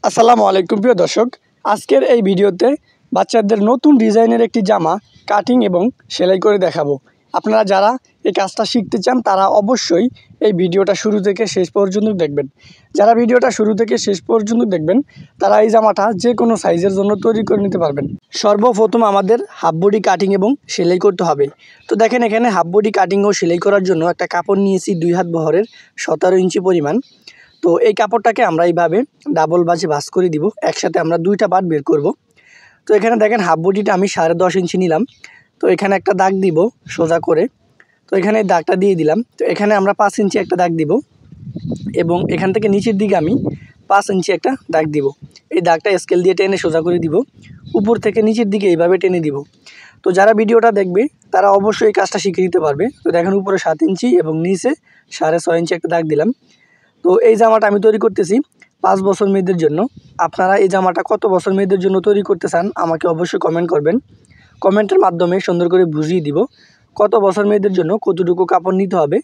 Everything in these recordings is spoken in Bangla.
আসসালামু আলাইকুম প্রিয় দর্শক, আজকের এই ভিডিওতে বাচ্চাদের নতুন ডিজাইনের একটি জামা কাটিং এবং সেলাই করে দেখাবো। আপনারা যারা এই কাজটা শিখতে চান তারা অবশ্যই এই ভিডিওটা শুরু থেকে শেষ পর্যন্ত দেখবেন। যারা ভিডিওটা শুরু থেকে শেষ পর্যন্ত দেখবেন তারা এই জামাটা যে কোনো সাইজের জন্য তৈরি করে নিতে পারবেন। সর্বপ্রথম আমাদের হাফ বডি কাটিং এবং সেলাই করতে হবে। তো দেখেন এখানে হাফ বডি কাটিং ও সেলাই করার জন্য একটা কাপড় নিয়েছি 2 হাত বহরের 17 ইঞ্চি পরিমাণ। তো এই কাপড়টাকে আমরা এইভাবে ডাবল বাজে ভাঁজ করে দিব। একসাথে আমরা 2টা পার্ট বের করব। তো এখানে দেখেন হাফ বডিটা আমি 10.5 ইঞ্চি নিলাম। তো এখানে একটা দাগ দিব সোজা করে। তো এখানে দাগটা দিয়ে দিলাম। তো এখানে আমরা 5 ইঞ্চি একটা দাগ দিব এবং এখান থেকে নিচের দিকে আমি 5 ইঞ্চি একটা দাগ দিব। এই দাগটা স্কেল দিয়ে টেনে সোজা করে দিব, উপর থেকে নিচের দিকে এইভাবে টেনে দিব। তো যারা ভিডিওটা দেখবে তারা অবশ্যই এই কাজটা শিখে নিতে পারবে। তো দেখেন উপরে 7 ইঞ্চি এবং নিচে 6.5 ইঞ্চি একটা দাগ দিলাম। তো এই জামাটা আমি তৈরি করতেছি 5 বছর মেয়েদের জন্য। আপনারা এই জামাটা কত বছর মেয়েদের জন্য তৈরি করতে চান আমাকে অবশ্যই কমেন্ট করবেন। কমেন্টের মাধ্যমে সুন্দর করে বুঝিয়ে দিব কত বছর মেয়েদের জন্য কতটুকু কাপড় নিতে হবে।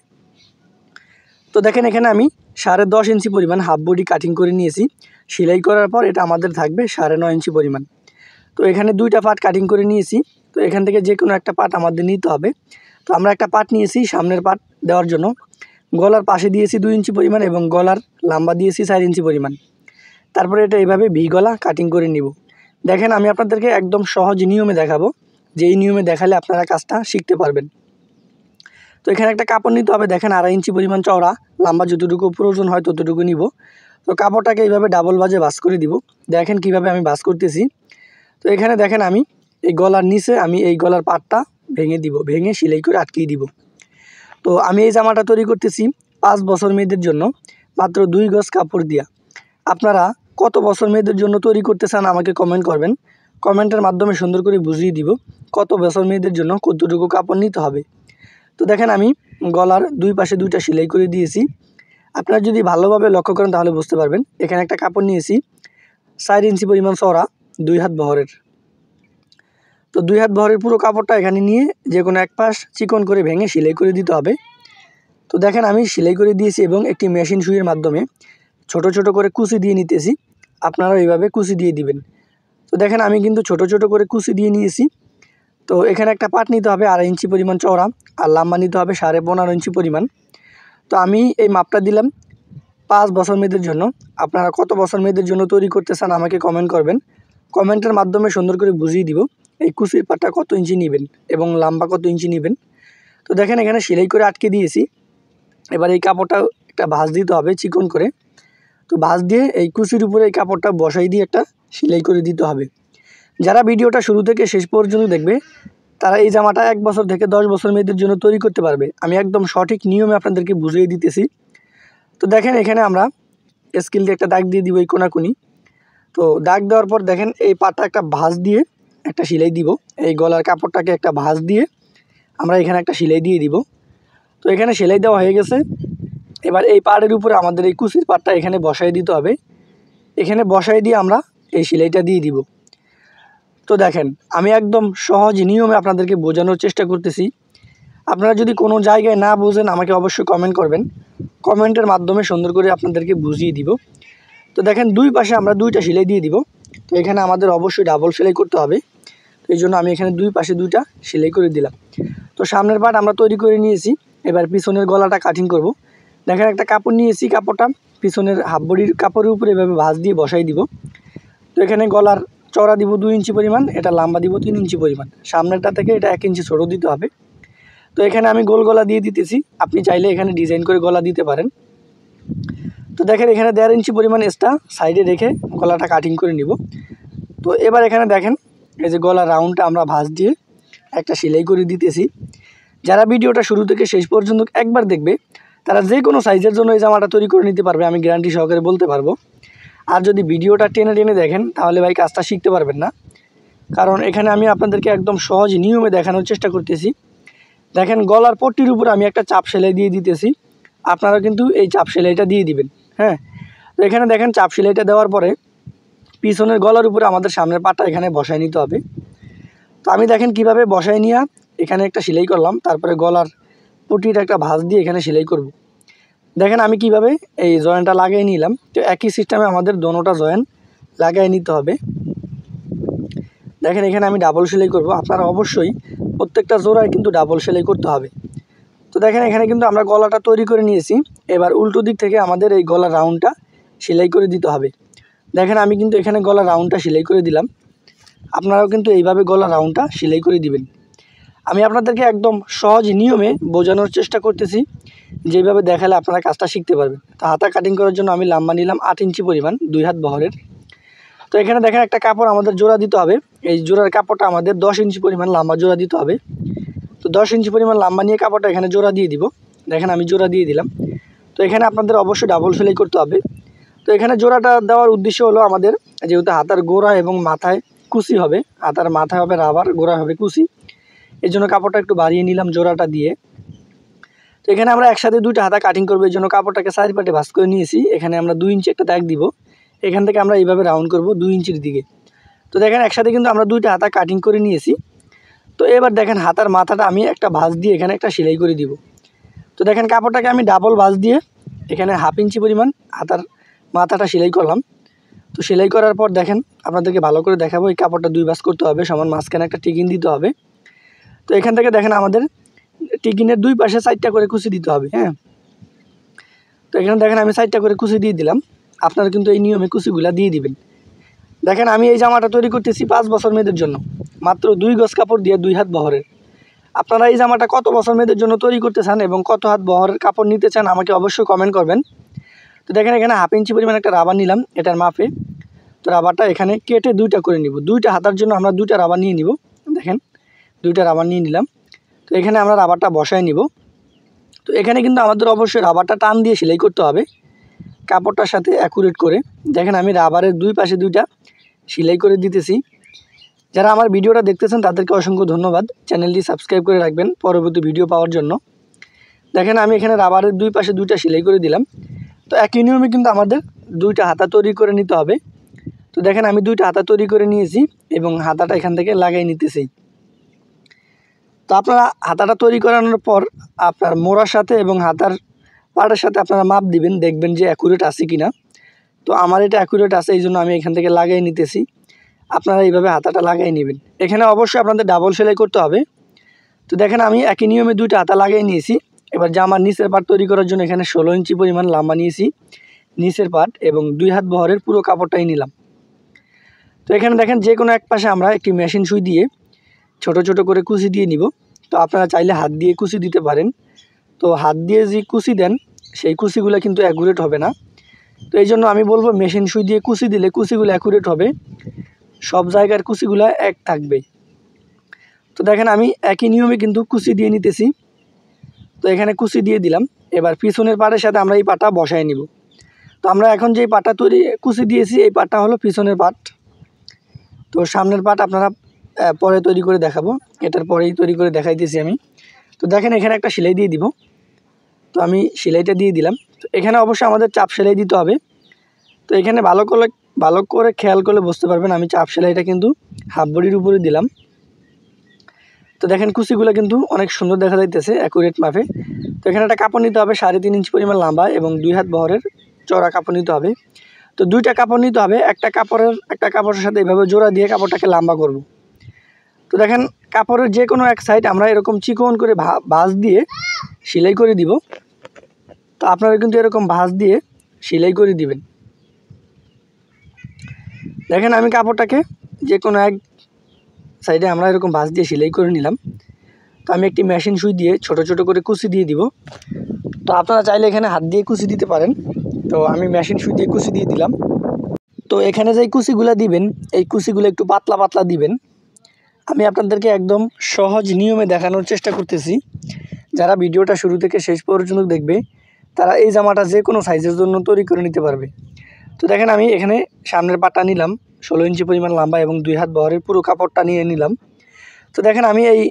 তো দেখেন এখানে আমি 10.5 ইঞ্চি পরিমাণ হাফ বডি কাটিং করে নিয়েছি। সেলাই করার পর এটা আমাদের থাকবে 9.5 ইঞ্চি পরিমাণ। তো এখানে 2টা পার্ট কাটিং করে নিয়েছি। তো এখান থেকে যে কোনো একটা পার্ট আমাদের নিতে হবে। তো আমরা একটা পার্ট নিয়েছি সামনের পার্ট দেওয়ার জন্য। গলার পাশে দিয়েছি 2 ইঞ্চি পরিমাণ এবং গলার লম্বা দিয়েছি 4 ইঞ্চি পরিমাণ। তারপরে এটা এইভাবে ভি গলা কাটিং করে নিব। দেখেন আমি আপনাদেরকে একদম সহজ নিয়মে দেখাবো, যে এই নিয়মে দেখালে আপনারা কাজটা শিখতে পারবেন। তো এখানে একটা কাপড় নিতে হবে, দেখেন 2.5 ইঞ্চি পরিমাণ চওড়া, লম্বা যতটুকু প্রয়োজন হয় ততটুকু নিব। তো কাপড়টাকে এইভাবে ডাবল বাজে ভাঁজ করে দিব। দেখেন কিভাবে আমি ভাঁজ করতেছি। তো এখানে দেখেন আমি এই গলার নিচে আমি এই গলার পাটটা ভেঙে দিব, ভেঙে সেলাই করে আটকিয়ে দিব। তো আমি এই জামাটা তৈরি করতেছি 5 বছর মেয়েদের জন্য মাত্র 2 গজ কাপড় দিয়া। আপনারা কত বছর মেয়েদের জন্য তৈরি করতে চান আমাকে কমেন্ট করবেন। কমেন্টের মাধ্যমে সুন্দর করে বুঝিয়ে দিব কত বছর মেয়েদের জন্য কতটুকু কাপড় নিতে হবে। তো দেখেন আমি গলার 2 পাশে 2টা সেলাই করে দিয়েছি। আপনারা যদি ভালোভাবে লক্ষ্য করেন তাহলে বুঝতে পারবেন। এখানে একটা কাপড় নিয়েছি 4 ইঞ্চি পরিমাণ চওড়া 2 হাত বহরের। তো 2 হাত বহরের পুরো কাপড়টা এখানে নিয়ে যে কোনো এক পাশ চিকন করে ভেঙে সেলাই করে দিতে হবে। তো দেখেন আমি সেলাই করে দিয়েছি এবং একটি মেশিন সুইয়ের মাধ্যমে ছোট ছোট করে কুচি দিয়ে নিতেছি। আপনারা এইভাবে কুচি দিয়ে দিবেন। তো দেখেন আমি কিন্তু ছোট ছোট করে কুচি দিয়ে নিয়েছি। তো এখানে একটা পাট নিতে হবে 2.5 ইঞ্চি পরিমাণ চওড়া আর লম্বা নিতে হবে 15.5 ইঞ্চি পরিমাণ। তো আমি এই মাপটা দিলাম 5 বছর মেয়েদের জন্য। আপনারা কত বছর মেয়েদের জন্য তৈরি করতে চান আমাকে কমেন্ট করবেন। কমেন্টের মাধ্যমে সুন্দর করে বুঝিয়ে দিব এই কুচির পাটটা কত ইঞ্চি নেবেন এবং লম্বা কত ইঞ্চি নেবেন। তো দেখেন এখানে সেলাই করে আটকে দিয়েছি। এবার এই কাপড়টা একটা ভাঁজ দিতে হবে চিকন করে। তো ভাঁজ দিয়ে এই কুচির উপরে এই কাপড়টা বসাই দিয়ে একটা সেলাই করে দিতে হবে। যারা ভিডিওটা শুরু থেকে শেষ পর্যন্ত দেখবে তারা এই জামাটা 1 বছর থেকে 10 বছর মেয়েদের জন্য তৈরি করতে পারবে। আমি একদম সঠিক নিয়মে আপনাদেরকে বুঝিয়ে দিতেছি। তো দেখেন এখানে আমরা স্কেল দিয়ে একটা দাগ দিয়ে দিব এই কোনাকুনি। তো দাগ দেওয়ার পর দেখেন এই পাটটা একটা ভাঁজ দিয়ে একটা সেলাই দিব। এই গলার কাপড়টাকে একটা ভাঁজ দিয়ে আমরা এখানে একটা সেলাই দিয়ে দিব। তো এখানে সেলাই দেওয়া হয়ে গেছে। এবার এই পাড়ের উপরে আমাদের এই কুচির পাটটা এখানে বসাই দিতে হবে। এখানে বসাই দিয়ে আমরা এই সেলাইটা দিয়ে দিব। তো দেখেন আমি একদম সহজ নিয়মে আপনাদেরকে বোঝানোর চেষ্টা করতেছি। আপনারা যদি কোনো জায়গায় না বুঝেন আমাকে অবশ্যই কমেন্ট করবেন। কমেন্টের মাধ্যমে সুন্দর করে আপনাদেরকে বুঝিয়ে দিব। তো দেখেন 2 পাশে আমরা 2টা সেলাই দিয়ে দিব। তো এখানে আমাদের অবশ্যই ডাবল সেলাই করতে হবে। তো এই জন্য আমি এখানে 2 পাশে 2টা সেলাই করে দিলাম। তো সামনের পার্ট আমরা তৈরি করে নিয়েছি। এবার পিছনের গলাটা কাটিং করব। দেখেন একটা কাপড় নিয়েছি, কাপড়টা পিছনের হাফ বডির কাপড়ের উপরে এভাবে ভাঁজ দিয়ে বসাই দিব। তো এখানে গলার চওড়া দিব 2 ইঞ্চি পরিমাণ, এটা লম্বা দিব 3 ইঞ্চি পরিমাণ। সামনেরটা থেকে এটা 1 ইঞ্চি ছোটো দিতে হবে। তো এখানে আমি গোল গলা দিয়ে দিতেছি, আপনি চাইলে এখানে ডিজাইন করে গলা দিতে পারেন। তো দেখেন এখানে 1.5 ইঞ্চি পরিমাণ এক্সট্রা সাইডে রেখে গলাটা কাটিং করে নিব। তো এবার এখানে দেখেন এই যে গলার রাউন্ডটা আমরা ভাঁজ দিয়ে একটা সেলাই করে দিতেছি। যারা ভিডিওটা শুরু থেকে শেষ পর্যন্ত একবার দেখবে তারা যে কোনো সাইজের জন্য এই জামাটা তৈরি করে নিতে পারবে, আমি গ্যারান্টি সহকারে বলতে পারবো। আর যদি ভিডিওটা টেনে টেনে দেখেন তাহলে ভাই কাজটা শিখতে পারবেন না। কারণ এখানে আমি আপনাদেরকে একদম সহজ নিয়মে দেখানোর চেষ্টা করতেছি। দেখেন গলার পট্টির উপর আমি একটা চাপ সেলাই দিয়ে দিতেছি। আপনারা কিন্তু এই চাপ সেলাইটা দিয়ে দিবেন। হ্যাঁ, তো এখানে দেখেন চাপ সেলাইটা দেওয়ার পরে পিছনের গলার উপরে আমাদের সামনের পাটটা এখানে বসায় নিতে হবে। তো আমি দেখেন কিভাবে বসায় নিয়ে এখানে একটা সেলাই করলাম, তারপরে গলার পট্টিটা একটা ভাঁজ দিয়ে এখানে সেলাই করব। দেখেন আমি কিভাবে এই জয়েন্টটা লাগিয়ে নিলাম। তো একই সিস্টেমে আমাদের দোনোটা জয়েন্ট লাগাই নিতে হবে। দেখেন এখানে আমি ডাবল সেলাই করব, আপনারা অবশ্যই প্রত্যেকটা জোড়ায় কিন্তু ডাবল সেলাই করতে হবে। তো দেখেন এখানে কিন্তু আমরা গলাটা তৈরি করে নিয়েছি। এবার উল্টো দিক থেকে আমাদের এই গলার রাউন্ডটা সেলাই করে দিতে হবে। দেখেন আমি কিন্তু এখানে গলার রাউন্ডটা সেলাই করে দিলাম, আপনারাও কিন্তু এইভাবে গলার রাউন্ডটা সেলাই করে দিবেন। আমি আপনাদেরকে একদম সহজ নিয়মে বোঝানোর চেষ্টা করতেছি, যেভাবে দেখালে আপনারা কাজটা শিখতে পারবেন। তো হাতা কাটিং করার জন্য আমি লম্বা নিলাম 8 ইঞ্চি পরিমাণ, 2 হাত বহরের। তো এখানে দেখেন একটা কাপড় আমাদের জোড়া দিতে হবে, এই জোড়ার কাপড়টা আমাদের 10 ইঞ্চি পরিমাণ লম্বা জোড়া দিতে হবে। তো 10 ইঞ্চি পরিমাণ লম্বা নিয়ে কাপড়টা এখানে জোড়া দিয়ে দিব। দেখেন আমি জোড়া দিয়ে দিলাম। তো এখানে আপনাদের অবশ্যই ডাবল সেলাই করতে হবে। তো এখানে জোড়াটা দেওয়ার উদ্দেশ্য হলো আমাদের যেহেতু হাতার গোড়া এবং মাথায় কুচি হবে, হাতার মাথায় হবে রাবার, গোড়া হবে কুচি, এই জন্য কাপড়টা একটু বাড়িয়ে নিলাম জোড়াটা দিয়ে। তো এখানে আমরা একসাথে 2টা হাতা কাটিং করবো, এই জন্য কাপড়টাকে 4 পাটে ভাঁজ করে নিয়েছি। এখানে আমরা 2 ইঞ্চি একটা দাগ দিব, এখান থেকে আমরা এইভাবে রাউন্ড করব 2 ইঞ্চির দিকে। তো দেখেন একসাথে কিন্তু আমরা 2টা হাতা কাটিং করে নিয়েছি। তো এবার দেখেন হাতার মাথাটা আমি একটা ভাঁজ দিয়ে এখানে একটা সেলাই করে দিব। তো দেখেন কাপড়টাকে আমি ডাবল ভাঁজ দিয়ে এখানে 1/2 ইঞ্চি পরিমাণ হাতার মাথাটা সেলাই করলাম। তো সেলাই করার পর দেখেন আপনাদেরকে ভালো করে দেখাবো, এই কাপড়টা 2 ভাঁজ করতে হবে, সমান মাঝখানে একটা টিকিন দিতে হবে। তো এখান থেকে দেখেন আমাদের টিকিনের 2 পাশে 4টা করে কুচি দিতে হবে। হ্যাঁ, তো এখানে দেখেন আমি 4টা করে কুচি দিয়ে দিলাম, আপনারা কিন্তু এই নিয়মে কুচিগুলা দিয়ে দিবেন। দেখেন আমি এই জামাটা তৈরি করতেছি 5 বছর মেয়েদের জন্য, মাত্র 2 গজ কাপড় দিয়ে 2 হাত বহরের। আপনারা এই জামাটা কত বছর মেয়েদের জন্য তৈরি করতে চান এবং কত হাত বহরের কাপড় নিতে চান আমাকে অবশ্যই কমেন্ট করবেন। তো দেখেন এখানে 1/2 ইঞ্চি পরিমাণ একটা রাবার নিলাম এটার মাপে। তো রাবারটা এখানে কেটে 2টা করে নিব, 2টা হাতার জন্য আমরা 2টা রাবার নিয়ে নিব। দেখেন 2টা রাবার নিয়ে নিলাম। তো এখানে আমরা রাবারটা বসায় নিব। তো এখানে কিন্তু আমাদের অবশ্যই রাবারটা টান দিয়ে সেলাই করতে হবে কাপড়টার সাথে অ্যাকুরেট করে। দেখেন আমি রাবারের 2 পাশে 2টা সেলাই করে দিতেছি। যারা আমার ভিডিওটা দেখতেছেন তাদেরকে অসংখ্য ধন্যবাদ, চ্যানেলটি সাবস্ক্রাইব করে রাখবেন পরবর্তী ভিডিও পাওয়ার জন্য। দেখেন আমি এখানে রাবারের 2 পাশে 2টা সেলাই করে দিলাম। তো একই নিয়মে কিন্তু আমাদের 2টা হাতা তৈরি করে নিতে হবে। তো দেখেন আমি 2টা হাতা তৈরি করে নিয়েছি এবং হাতাটা এখান থেকে লাগাই নিতেছি। তো আপনারা হাতাটা তৈরি করানোর পর আপনার মোড়ার সাথে এবং হাতার পাড়ের সাথে আপনারা মাপ দিবেন, দেখবেন যে অ্যাকুরেট আছে কিনা। তো আমার এটা অ্যাকুরেট আছে, এই জন্য আমি এখান থেকে লাগাই নিতেছি। আপনারা এইভাবে হাতাটা লাগাই নেবেন। এখানে অবশ্যই আপনাদের ডাবল সেলাই করতে হবে। তো দেখেন আমি একই নিয়মে 2টা হাতা লাগাই নিয়েছি। এবার জামার নিচের পাট তৈরি করার জন্য এখানে 16 ইঞ্চি পরিমাণ লম্বা নিয়েছি নিচের পাট এবং 2 হাত বহরের পুরো কাপড়টাই নিলাম। তো এখানে দেখেন যে কোনো এক পাশে আমরা একটি মেশিন সুই দিয়ে ছোট ছোট করে কুচি দিয়ে নিব। তো আপনারা চাইলে হাত দিয়ে কুচি দিতে পারেন। তো হাত দিয়ে যে কুচি দেন সেই কুচিগুলো কিন্তু অ্যাকুরেট হবে না। তো এই জন্য আমি বলবো মেশিন সুই দিয়ে কুচি দিলে কুচিগুলো অ্যাকুরেট হবে, সব জায়গার কুচিগুলো এক থাকবে। তো দেখেন আমি একই নিয়মে কিন্তু কুচি দিয়ে নিতেছি। তো এখানে কুচি দিয়ে দিলাম। এবার পিছনের পাটের সাথে আমরা এই পাটটা বসায় নিব। তো আমরা এখন যে পাটটা তৈরি কুচি দিয়েছি এই পাটটা হলো পিছনের পাট। তো সামনের পাট আপনারা পরে তৈরি করে দেখাবো, এটার পরেই তৈরি করে দেখাইতেছি আমি। তো দেখেন এখানে একটা সেলাই দিয়ে দিব। তো আমি সেলাইটা দিয়ে দিলাম। তো এখানে অবশ্যই আমাদের চাপ সেলাই দিতে হবে। তো এখানে ভালো করে খেয়াল করলে বুঝতে পারবেন আমি চাপ সেলাইটা কিন্তু হাফ বডির উপরে দিলাম। তো দেখেন কুচিগুলো কিন্তু অনেক সুন্দর দেখা যাইতেছে অ্যাকুরেট মাপে। তো এখানে একটা কাপড় নিতে হবে 3.5 ইঞ্চি পরিমাণ লম্বা এবং 2 হাত বহরের চড়া কাপড় নিতে হবে। তো 2টা কাপড় নিতে হবে, একটা কাপড়ের সাথে এভাবে জোড়া দিয়ে কাপড়টাকে লম্বা করব। তো দেখেন কাপড়ের যে কোনো এক সাইড আমরা এরকম চিকন করে ভাঁজ দিয়ে সেলাই করে দিব। তো আপনারা কিন্তু এরকম ভাঁজ দিয়ে সেলাই করে দিবেন। দেখেন আমি কাপড়টাকে যে কোনো এক সাইডে আমরা এরকম ভাঁজ দিয়ে সেলাই করে নিলাম। তো আমি একটি মেশিন সুই দিয়ে ছোট ছোট করে কুচি দিয়ে দিব। তো আপনারা চাইলে এখানে হাত দিয়ে কুচি দিতে পারেন। তো আমি মেশিন সুই দিয়ে কুচি দিয়ে দিলাম। তো এখানে যে কুচিগুলো দিবেন এই কুচিগুলো একটু পাতলা পাতলা দিবেন। আমি আপনাদেরকে একদম সহজ নিয়মে দেখানোর চেষ্টা করতেছি। যারা ভিডিওটা শুরু থেকে শেষ পর্যন্ত দেখবে তারা এই জামাটা যে কোনো সাইজের জন্য তৈরি করে নিতে পারবে। তো দেখেন আমি এখানে সামনের পাটটা নিলাম 16 ইঞ্চি পরিমাণ লম্বা এবং 2 হাত বহরের পুরো কাপড়টা নিয়ে নিলাম। তো দেখেন আমি এই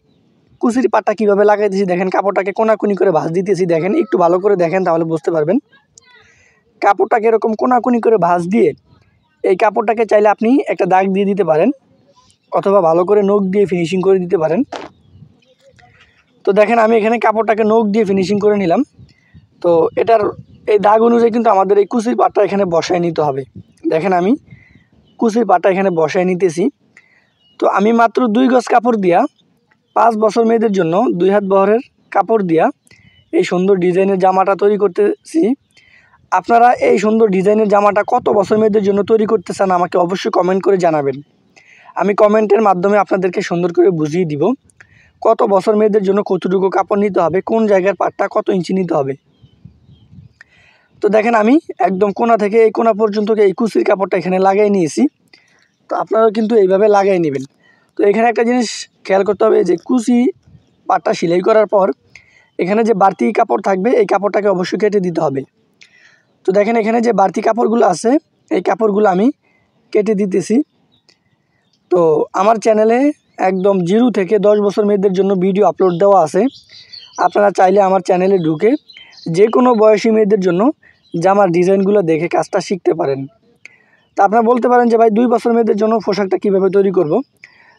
কুচির পাটটা কীভাবে লাগাইতেছি, দেখেন কাপড়টাকে কোনাকুনি করে ভাঁজ দিতেছি। দেখেন একটু ভালো করে দেখেন তাহলে বুঝতে পারবেন। কাপড়টাকে এরকম কোনাকুনি করে ভাঁজ দিয়ে এই কাপড়টাকে চাইলে আপনি একটা দাগ দিয়ে দিতে পারেন অথবা ভালো করে নখ দিয়ে ফিনিশিং করে দিতে পারেন। তো দেখেন আমি এখানে কাপড়টাকে নখ দিয়ে ফিনিশিং করে নিলাম। তো এটার এই দাগ অনুযায়ী কিন্তু আমাদের এই কুচির পাটটা এখানে বসায় নিতে হবে। দেখেন আমি কুচির পাটা এখানে বসায় নিতেছি। তো আমি মাত্র 2 গজ কাপড় দিয়া 5 বছর মেয়েদের জন্য 2 হাত বহরের কাপড় দিয়া এই সুন্দর ডিজাইনের জামাটা তৈরি করতেছি। আপনারা এই সুন্দর ডিজাইনের জামাটা কত বছর মেয়েদের জন্য তৈরি করতে চান আমাকে অবশ্যই কমেন্ট করে জানাবেন। আমি কমেন্টের মাধ্যমে আপনাদেরকে সুন্দর করে বুঝিয়ে দিব কত বছর মেয়েদের জন্য কতটুকু কাপড় নিতে হবে, কোন জায়গার পাটটা কত ইঞ্চি নিতে হবে। তো দেখেন আমি একদম কোনা থেকে এই কোনা পর্যন্ত এই কুচির কাপড়টা এখানে লাগাই নিয়েছি। তো আপনারাও কিন্তু এইভাবে লাগাই নেবেন। তো এখানে একটা জিনিস খেয়াল করতে হবে যে কুচি পাটটা সেলাই করার পর এখানে যে বাড়তি কাপড় থাকবে এই কাপড়টাকে অবশ্যই কেটে দিতে হবে। তো দেখেন এখানে যে বাড়তি কাপড়গুলো আছে এই কাপড়গুলো আমি কেটে দিতেছি। তো আমার চ্যানেলে একদম 0 থেকে 10 বছর মেয়েদের জন্য ভিডিও আপলোড দেওয়া আছে। আপনারা চাইলে আমার চ্যানেলে ঢুকে যে কোনো বয়সী মেয়েদের জন্য জামার ডিজাইনগুলো দেখে কাজটা শিখতে পারেন। তা আপনারা বলতে পারেন যে ভাই 2 বছর মেয়েদের জন্য পোশাকটা কীভাবে তৈরি করব।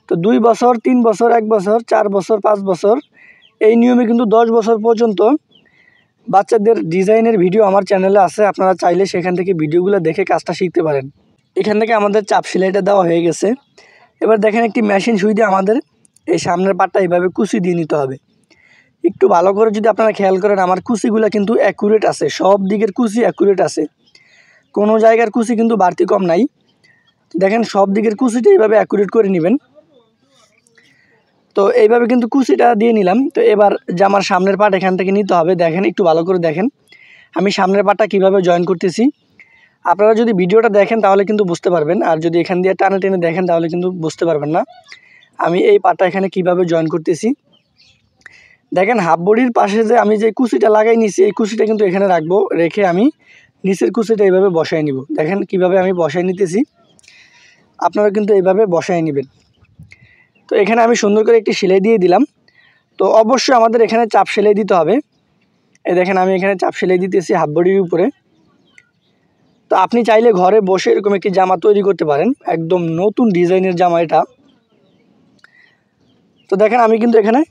তো 2 বছর, 3 বছর, 1 বছর, 4 বছর, 5 বছর এই নিয়মে কিন্তু 10 বছর পর্যন্ত বাচ্চাদের ডিজাইনের ভিডিও আমার চ্যানেলে আছে। আপনারা চাইলে সেখান থেকে ভিডিওগুলো দেখে কাজটা শিখতে পারেন। এখান থেকে আমাদের চাপ সেলাইটা দেওয়া হয়ে গেছে। এবার দেখেন একটি মেশিন সুই দিয়ে আমাদের এই সামনের পাটটা এইভাবে কুচি দিয়ে নিতে হবে। একটু ভালো করে যদি আপনারা খেয়াল করেন আমার কুচিগুলো কিন্তু অ্যাকুরেট আছে, সব দিকের কুচি অ্যাকুরেট আছে, কোনো জায়গার কুচি কিন্তু বাড়তি কম নাই। দেখেন সব দিকের কুচিটা এইভাবে অ্যাকুরেট করে নেবেন। তো এইভাবে কিন্তু কুচিটা দিয়ে নিলাম। তো এবার জামার সামনের পাট এখান থেকে নিতে হবে। দেখেন একটু ভালো করে দেখেন আমি সামনের পাটটা কীভাবে জয়েন করতেছি। আপনারা যদি ভিডিওটা দেখেন তাহলে কিন্তু বুঝতে পারবেন, আর যদি এখান দিয়ে টানে টেনে দেখেন তাহলে কিন্তু বুঝতে পারবেন না আমি এই পাটটা এখানে কিভাবে জয়েন করতেছি। দেখেন হাফ বডির পাশে যে আমি যে কুচিটা লাগাই নিছি এই কুচিটা কিন্তু এখানে রাখবো, রেখে আমি নিচের কুচিটা এইভাবে বসায় নিব। দেখেন কিভাবে আমি বসায় নিতেছি, আপনারা কিন্তু এইভাবে বসায় নেবেন। তো এখানে আমি সুন্দর করে একটি সেলাই দিয়ে দিলাম। তো অবশ্যই আমাদের এখানে চাপ সেলাই দিতে হবে। এই দেখেন আমি এখানে চাপ সেলাই দিতেছি হাফ বডির উপরে। তো আপনি চাইলে ঘরে বসে এরকম একটি জামা তৈরি করতে পারেন, একদম নতুন ডিজাইনের জামা এটা। তো দেখেন আমি কিন্তু এখানে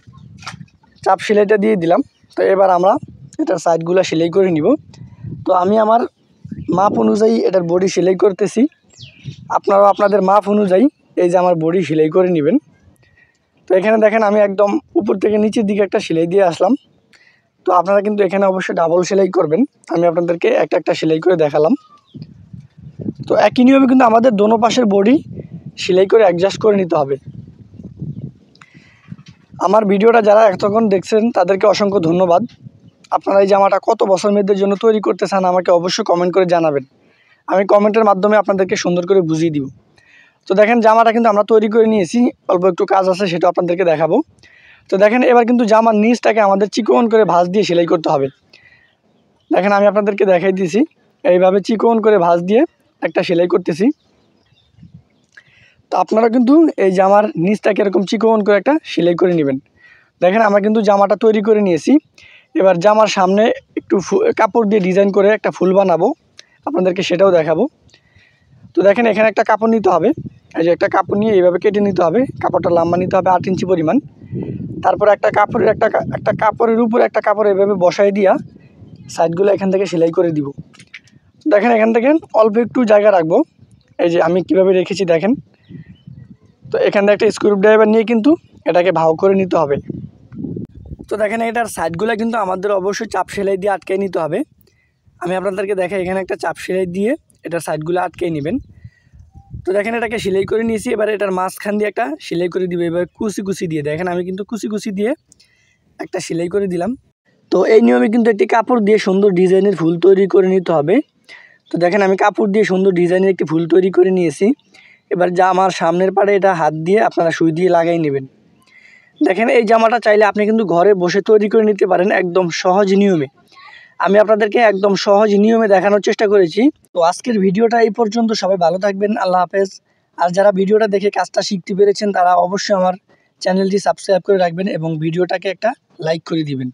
চাপ সেলাইটা দিয়ে দিলাম। তো এবার আমরা এটার সাইডগুলো সেলাই করে নিব। তো আমি আমার মাপ অনুযায়ী এটার বডি সেলাই করতেছি, আপনারাও আপনাদের মাপ অনুযায়ী এই যে আমার বডি সেলাই করে নেবেন। তো এখানে দেখেন আমি একদম উপর থেকে নিচের দিকে একটা সেলাই দিয়ে আসলাম। তো আপনারা কিন্তু এখানে অবশ্যই ডাবল সেলাই করবেন, আমি আপনাদেরকে একটা একটা সেলাই করে দেখালাম। তো একই নিয়মে কিন্তু আমাদের দোনো পাশের বডি সেলাই করে অ্যাডজাস্ট করে নিতে হবে। আমার ভিডিওটা যারা এতক্ষণ দেখছেন তাদেরকে অসংখ্য ধন্যবাদ। আপনারা এই জামাটা কত বছর মেয়েদের জন্য তৈরি করতে চান আমাকে অবশ্যই কমেন্ট করে জানাবেন, আমি কমেন্টের মাধ্যমে আপনাদেরকে সুন্দর করে বুঝিয়ে দিব। তো দেখেন জামাটা কিন্তু আমরা তৈরি করে নিয়েছি, অল্প একটু কাজ আছে সেটা আপনাদেরকে দেখাবো। তো দেখেন এবার কিন্তু জামার নিচটাকে আমাদের চিকন করে ভাঁজ দিয়ে সেলাই করতে হবে। দেখেন আমি আপনাদেরকে দেখাই দিয়েছি, এইভাবে চিকন করে ভাঁজ দিয়ে একটা সেলাই করতেছি। তো আপনারা কিন্তু এই জামার নিচটাকে এরকম চিকন করে একটা সেলাই করে নেবেন। দেখেন আমরা কিন্তু জামাটা তৈরি করে নিয়েছি। এবার জামার সামনে একটু কাপড় দিয়ে ডিজাইন করে একটা ফুল বানাবো, আপনাদেরকে সেটাও দেখাবো। তো দেখেন এখানে একটা কাপড় নিতে হবে, এই যে একটা কাপড় নিয়ে এইভাবে কেটে নিতে হবে। কাপড়টা লম্বা নিতে হবে 8 ইঞ্চি পরিমাণ। তারপর একটা কাপড়ের উপর একটা কাপড় এইভাবে বসাই দিয়া সাইডগুলো এখান থেকে সেলাই করে দিব। দেখেন এখান থেকে অল্প একটু জায়গা রাখবো, এই যে আমি কিভাবে রেখেছি দেখেন। তো এখান থেকে একটা স্ক্রু ড্রাইভার নিয়ে কিন্তু এটাকে ভাও করে নিতে হবে। তো দেখেন এটার সাইডগুলো কিন্তু আমাদের অবশ্যই চাপ সেলাই দিয়ে আটকে নিতে হবে। আমি আপনাদেরকে দেখাই, এখানে একটা চাপ সেলাই দিয়ে এটার সাইডগুলো আটকে নেবেন। তো দেখেন এটাকে সেলাই করে নিয়েছি। এবার এটার মাঝখান দিয়ে একটা সেলাই করে দিব, এবার কুচি কুচি দিয়ে। দেখেন আমি কিন্তু কুচি কুচি দিয়ে একটা সেলাই করে দিলাম। তো এই নিয়মে কিন্তু একটি কাপড় দিয়ে সুন্দর ডিজাইনের ফুল তৈরি করে নিতে হবে। তো দেখেন আমি কাপড় দিয়ে সুন্দর ডিজাইনের একটি ফুল তৈরি করে নিয়েছি। এবার জামার সামনের পাড়ে এটা হাত দিয়ে আপনারা সুই দিয়ে লাগাই নেবেন। দেখেন এই জামাটা চাইলে আপনি কিন্তু ঘরে বসে তৈরি করে নিতে পারেন একদম সহজ নিয়মে। আমি আপনাদেরকে একদম সহজ নিয়মে দেখানোর চেষ্টা করেছি। তো আজকের ভিডিওটা এই পর্যন্ত, সবাই ভালো থাকবেন, আল্লাহ হাফেজ। আর যারা ভিডিওটা দেখে কাজটা শিখতে পেরেছেন তারা অবশ্যই আমার চ্যানেলটি সাবস্ক্রাইব করে রাখবেন এবং ভিডিওটাকে একটা লাইক করে দিবেন।